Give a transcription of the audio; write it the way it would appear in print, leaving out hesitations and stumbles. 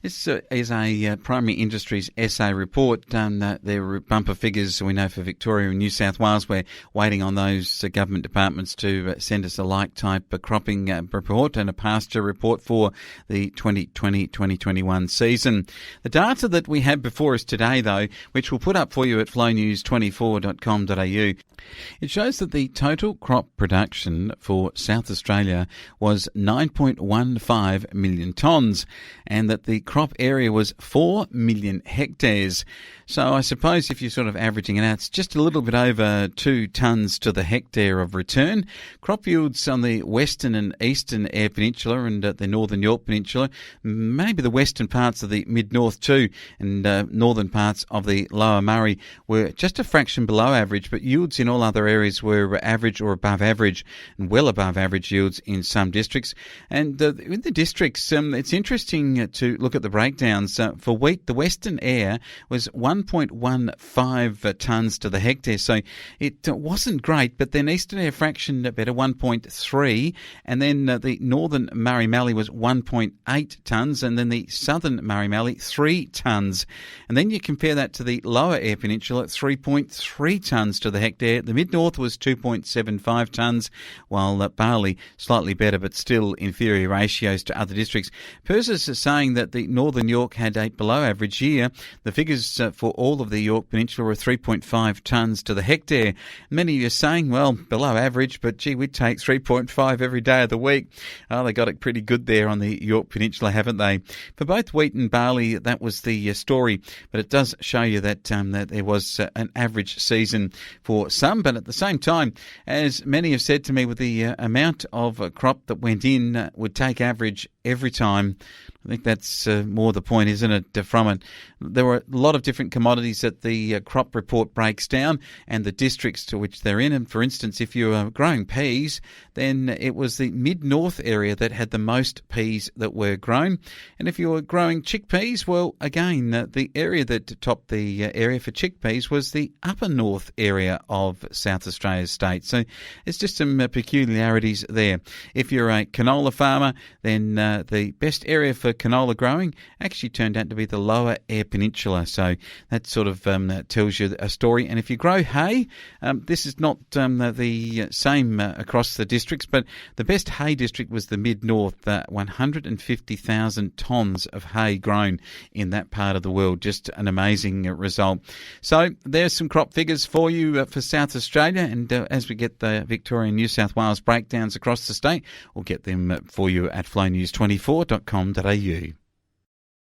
This is a Primary Industries SA report. Their bumper figures we know for Victoria and New South Wales. We're waiting on those government departments to send us a like-type cropping report and a pasture report for the 2020-2021 season. The data that we have before us today, though, which we'll put up for you at flownews24.com.au, it shows that the total crop production for South Australia was 9.15 million tonnes and that the crop area was 4 million hectares. So I suppose if you're sort of averaging it out, it's just a little bit over 2 tonnes to the hectare of return. Crop yields on the western and eastern Eyre Peninsula and the northern Yorke Peninsula, maybe the western parts of the mid-north too, and northern parts of the lower Murray were just a fraction below average, but yields in all other areas were average or above average, and well above average yields in some districts. And in the districts, it's interesting to look at the breakdowns. For wheat, the western Eyre was 1.15 tonnes to the hectare, so it wasn't great, but then eastern Eyre fraction better, 1.3, and then the northern Murray Mallee was 1.8 tonnes, and then the southern Murray Mallee 3 tonnes. And then you compare that to the lower Eyre Peninsula, 3.3 tonnes to the hectare. The mid-north was 2.75 tonnes, while barley slightly better but still inferior ratios to other districts. Persis is saying that the northern Yorke had a below average year. The figures for all of the Yorke Peninsula were 3.5 tonnes to the hectare. Many of you are saying, well, below average, but gee, we'd take 3.5 every day of the week. Oh, they got it pretty good there on the Yorke Peninsula, haven't they? For both wheat and barley, that was the story, but it does show you that there was an average season for some, but at the same time, as many have said to me, with the amount of crop that went in, would take average every time. I think that's more the point, isn't it, from it? There were a lot of different commodities that the crop report breaks down and the districts to which they're in. And for instance, if you were growing peas, then it was the mid-north area that had the most peas that were grown. And if you were growing chickpeas, well, again, the area that topped the area for chickpeas was the upper north area of South Australia's states. So it's just some peculiarities there. If you're a canola farmer, then the best area for canola growing actually turned out to be the lower Eyre Peninsula. So that sort of tells you a story. And if you grow hay, this is not the same across the districts, but the best hay district was the mid-north, 150,000 tonnes of hay grown in that part of the world. Just an amazing result. So there's some crop figures for you for South Australia, and as we get the Victoria and New South Wales breakdowns across the state, we'll get them for you at flownews24.com.au.